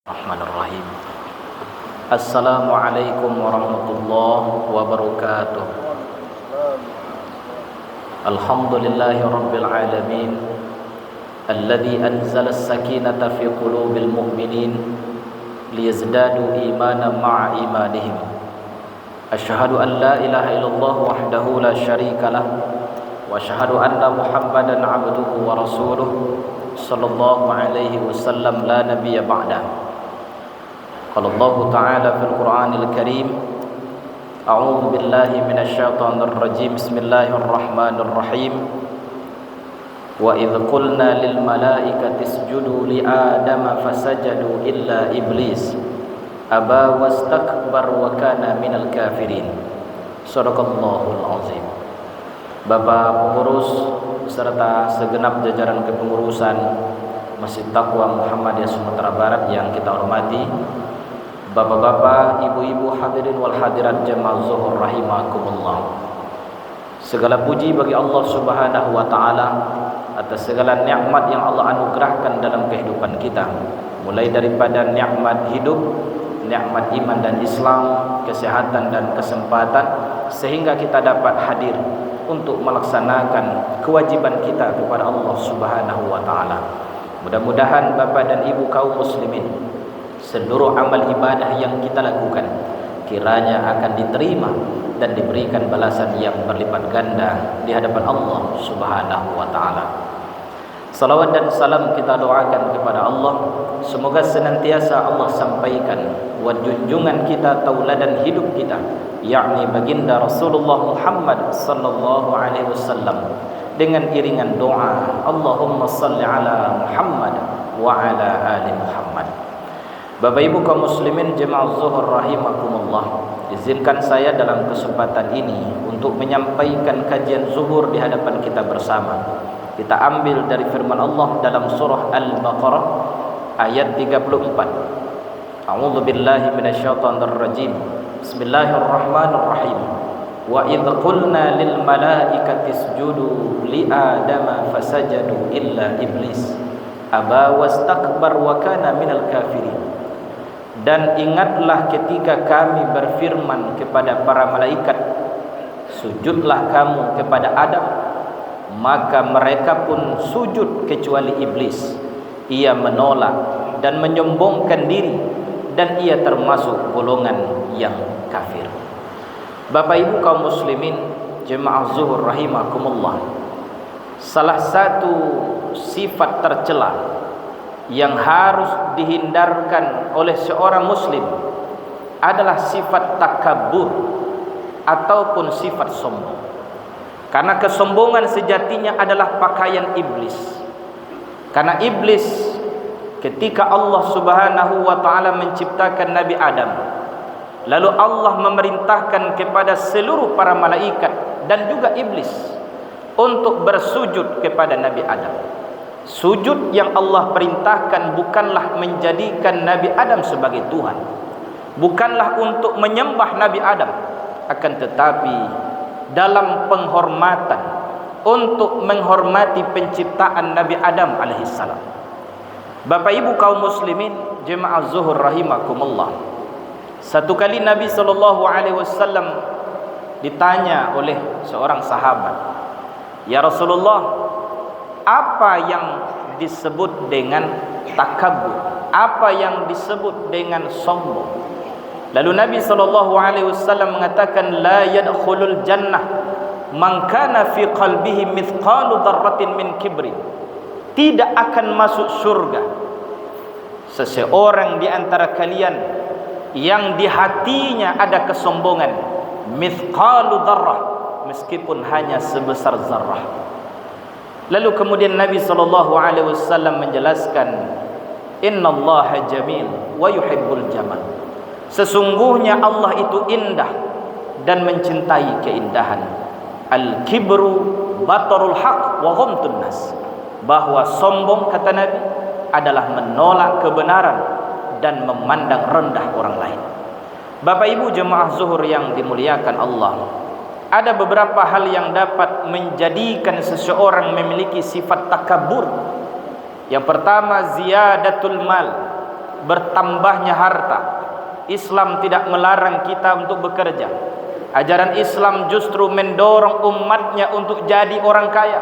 Bismillahirrahmanirrahim. Assalamualaikum warahmatullahi wabarakatuh. Alhamdulillahi rabbil alamin, alladzi anzala as-sakinata fi qulubil mu'minin liyazdadu imanan ma'a imanihim. Asyhadu an la ilaha illallah wahdahu la syarika lah wa asyhadu anna Muhammadan 'abduhu wa rasuluh sallallahu alaihi wasallam la nabiyya ba'dah. Qala Allah Ta'ala fil Qur'anil Karim, a'udzu billahi minasyaitonir rajim. Bismillahirrahmanirrahim. Wa idz qulna lil malaikati isjudu li adama fasajadu illa iblis aba wastakbar wa kana minal kafirin. Shadaqallahul azim. Bapak pengurus beserta segenap jajaran kepengurusan Masjid Taqwa Muhammadiyah Sumatera Barat yang kita hormati, bapak-bapak, ibu-ibu, hadirin wal hadirat jemaah zuhur rahimakumullah. Segala puji bagi Allah Subhanahu wa taala atas segala nikmat yang Allah anugerahkan dalam kehidupan kita, mulai daripada nikmat hidup, nikmat iman dan Islam, kesehatan dan kesempatan, sehingga kita dapat hadir untuk melaksanakan kewajiban kita kepada Allah Subhanahu wa taala. Mudah-mudahan Bapak dan Ibu kaum muslimin, seluruh amal ibadah yang kita lakukan kiranya akan diterima dan diberikan balasan yang berlipat ganda di hadapan Allah Subhanahu wa taala. Salawat dan salam kita doakan kepada Allah, semoga senantiasa Allah sampaikan buat junjungan kita, tauladan hidup kita, yakni baginda Rasulullah Muhammad sallallahu alaihi wasallam, dengan iringan doa Allahumma salli ala Muhammad wa ala ali Muhammad. Bapak Ibu kaum muslimin jemaah zuhur rahimakumullah, izinkan saya dalam kesempatan ini untuk menyampaikan kajian zuhur di hadapan kita bersama. Kita ambil dari firman Allah dalam surah Al-Baqarah ayat 34. A'udzu billahi minasyaitonir rajim. Bismillahirrahmanirrahim. Wa idz qulna lil malaikati isjudu li adama fasajadu illa iblis aba wastakbar wa kana minal kafirin. Dan ingatlah ketika kami berfirman kepada para malaikat, sujudlah kamu kepada Adam, maka mereka pun sujud kecuali iblis. Ia menolak dan menyombongkan diri, dan ia termasuk golongan yang kafir. Bapak Ibu kaum muslimin jemaah zuhur rahimakumullah, salah satu sifat tercela yang harus dihindarkan oleh seorang muslim adalah sifat takabur ataupun sifat sombong. Karena kesombongan sejatinya adalah pakaian iblis. Karena iblis ketika Allah Subhanahu wa taala menciptakan Nabi Adam, lalu Allah memerintahkan kepada seluruh para malaikat dan juga iblis untuk bersujud kepada Nabi Adam. Sujud yang Allah perintahkan bukanlah menjadikan Nabi Adam sebagai Tuhan, bukanlah untuk menyembah Nabi Adam, akan tetapi dalam penghormatan, untuk menghormati penciptaan Nabi Adam alaihissalam. Bapak Ibu kaum muslimin jemaah zuhur rahimakumullah, satu kali Nabi SAW ditanya oleh seorang sahabat, "Ya Rasulullah, apa yang disebut dengan takabur? Apa yang disebut dengan sombong?" Lalu Nabi SAW mengatakan, "La yadkhulul jannah man kana fi qalbihi mithqalu dzarratin min kibrin." Tidak akan masuk surga seseorang di antara kalian yang di hatinya ada kesombongan, mithqalu dzarrah, meskipun hanya sebesar zarrah. Lalu kemudian Nabi SAW menjelaskan, "Innallaha jamil wa yuhibbul jamal." Sesungguhnya Allah itu indah dan mencintai keindahan. Al-kibru batarul haq wa ghamtun nas. Bahwa sombong, kata Nabi, adalah menolak kebenaran dan memandang rendah orang lain. Bapak Ibu jemaah zuhur yang dimuliakan Allah, ada beberapa hal yang dapat menjadikan seseorang memiliki sifat takabur. Yang pertama, ziyadatul mal, bertambahnya harta. Islam tidak melarang kita untuk bekerja. Ajaran Islam justru mendorong umatnya untuk jadi orang kaya.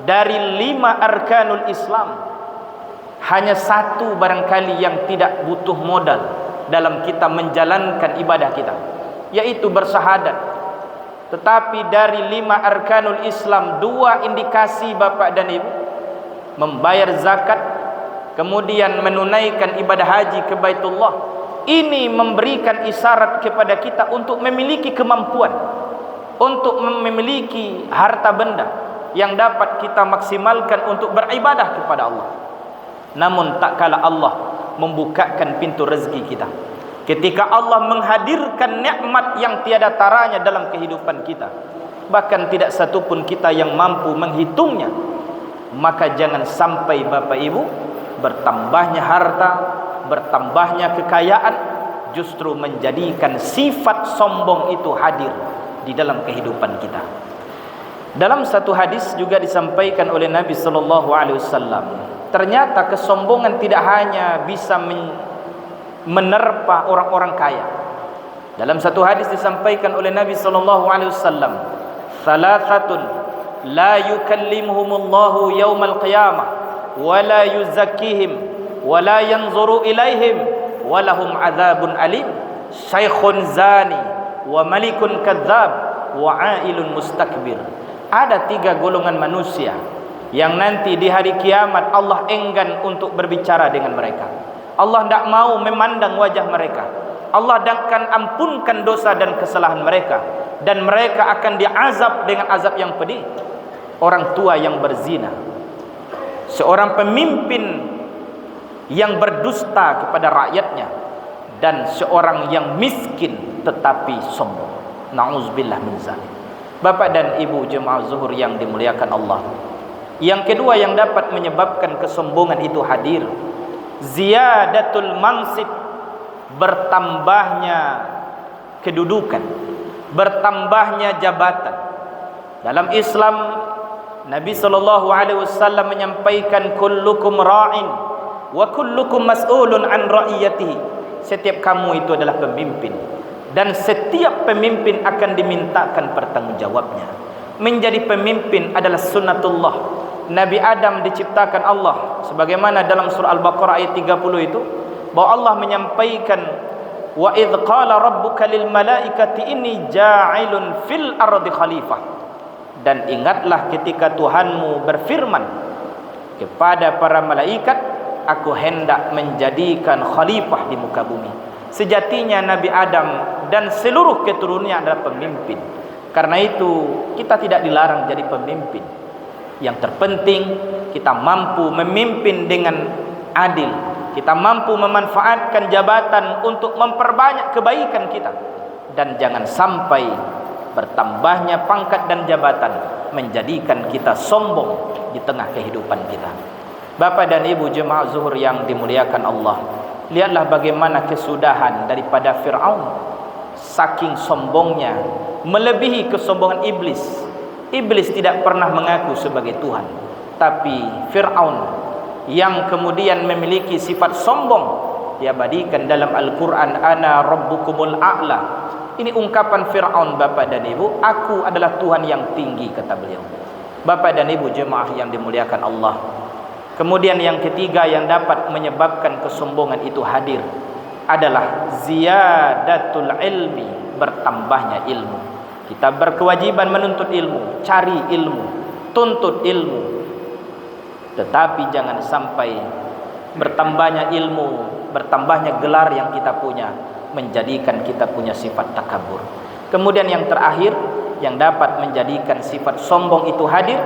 Dari 5 arkanul Islam, hanya 1 barangkali yang tidak butuh modal dalam kita menjalankan ibadah kita, yaitu bersyahadat. Tetapi dari 5 arkanul Islam, 2 indikasi Bapak dan Ibu: membayar zakat, kemudian menunaikan ibadah haji ke Baitullah. Ini memberikan isyarat kepada kita untuk memiliki kemampuan, untuk memiliki harta benda yang dapat kita maksimalkan untuk beribadah kepada Allah. Namun tak kala Allah membukakan pintu rezeki kita, ketika Allah menghadirkan nikmat yang tiada taranya dalam kehidupan kita, bahkan tidak satu pun kita yang mampu menghitungnya, maka jangan sampai Bapak Ibu bertambahnya harta, bertambahnya kekayaan justru menjadikan sifat sombong itu hadir di dalam kehidupan kita. Dalam satu hadis juga disampaikan oleh Nabi sallallahu alaihi wasallam, ternyata kesombongan tidak hanya bisa menerpa orang-orang kaya. Dalam satu hadis disampaikan oleh Nabi sallallahu alaihi wasallam, "Thalathatun la yukallimuhumullahu yaumal qiyamah wa la yuzakkihim wa la yanzuru ilaihim wa lahum adzabun alim, syaikhun zani wa malikun kadzdzab wa ailun mustakbir." Ada 3 golongan manusia yang nanti di hari kiamat Allah enggan untuk berbicara dengan mereka. Allah tidak mau memandang wajah mereka. Allah akan ampunkan dosa dan kesalahan mereka, dan mereka akan diazab dengan azab yang pedih. Orang tua yang berzina, seorang pemimpin yang berdusta kepada rakyatnya, dan seorang yang miskin tetapi sombong. Na'udzubillah min zalik. Bapak dan Ibu jemaah zuhur yang dimuliakan Allah, yang kedua yang dapat menyebabkan kesombongan itu hadir, ziyadatul mansib, bertambahnya kedudukan, bertambahnya jabatan. Dalam Islam, Nabi sallallahu alaihi wasallam menyampaikan, kullukum ra'in wa kullukum mas'ulun an ra'iyatihi. Setiap kamu itu adalah pemimpin, dan setiap pemimpin akan dimintakan pertanggungjawabnya. Menjadi pemimpin adalah sunnatullah. Nabi Adam diciptakan Allah, sebagaimana dalam surah Al-Baqarah ayat 30 itu, bahwa Allah menyampaikan, wa idh qala rabbuka lil malaikati inni ja'ilun fil ardi khalifah. Dan ingatlah ketika Tuhanmu berfirman kepada para malaikat, aku hendak menjadikan khalifah di muka bumi. Sejatinya Nabi Adam dan seluruh keturunannya adalah pemimpin. Karena itu kita tidak dilarang jadi pemimpin. Yang terpenting kita mampu memimpin dengan adil. Kita mampu memanfaatkan jabatan untuk memperbanyak kebaikan kita. Dan jangan sampai bertambahnya pangkat dan jabatan menjadikan kita sombong di tengah kehidupan kita. Bapak dan Ibu jemaah zuhur yang dimuliakan Allah, lihatlah bagaimana kesudahan daripada Fir'aun. Saking sombongnya, melebihi kesombongan iblis. Iblis tidak pernah mengaku sebagai Tuhan, tapi Fir'aun yang kemudian memiliki sifat sombong diabadikan dalam Al-Quran, ana rabbukumul a'la. Ini ungkapan Fir'aun Bapak dan Ibu, aku adalah Tuhan yang tinggi, kata beliau. Bapak dan Ibu jemaah yang dimuliakan Allah, kemudian yang ketiga yang dapat menyebabkan kesombongan itu hadir adalah ziyadatul ilmi, bertambahnya ilmu. Kita berkewajiban menuntut ilmu, cari ilmu, tuntut ilmu. Tetapi jangan sampai bertambahnya ilmu, bertambahnya gelar yang kita punya menjadikan kita punya sifat takabur. Kemudian yang terakhir yang dapat menjadikan sifat sombong itu hadir,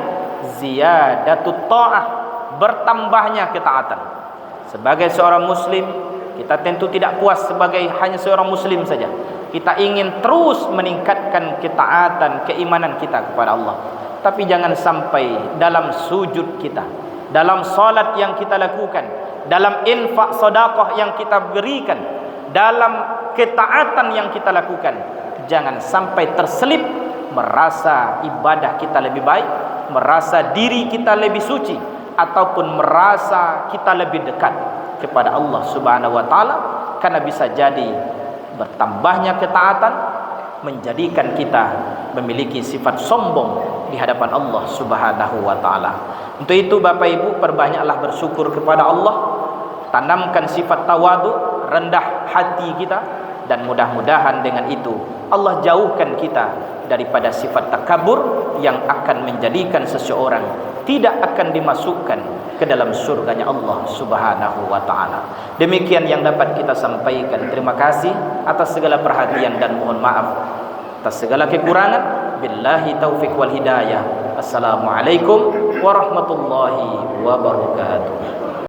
ziyadatut ta'ah, bertambahnya ketaatan. Sebagai seorang muslim, kita tentu tidak puas sebagai hanya seorang muslim saja. Kita ingin terus meningkatkan ketaatan, keimanan kita kepada Allah. Tapi jangan sampai dalam sujud kita, dalam salat yang kita lakukan, dalam infak sedekah yang kita berikan, dalam ketaatan yang kita lakukan, jangan sampai terselip merasa ibadah kita lebih baik, merasa diri kita lebih suci, ataupun merasa kita lebih dekat. kepada Allah Subhanahu wa taala, karena bisa jadi bertambahnya ketaatan menjadikan kita memiliki sifat sombong di hadapan Allah Subhanahu wa taala. Untuk itu Bapak Ibu, perbanyaklah bersyukur kepada Allah, tanamkan sifat tawadu, rendah hati kita, dan mudah-mudahan dengan itu Allah jauhkan kita daripada sifat takabur yang akan menjadikan seseorang tidak akan dimasukkan ke dalam surganya Allah Subhanahu wa taala. Demikian yang dapat kita sampaikan. Terima kasih atas segala perhatian dan mohon maaf atas segala kekurangan. Billahi taufik wal hidayah. Assalamualaikum warahmatullahi wabarakatuh.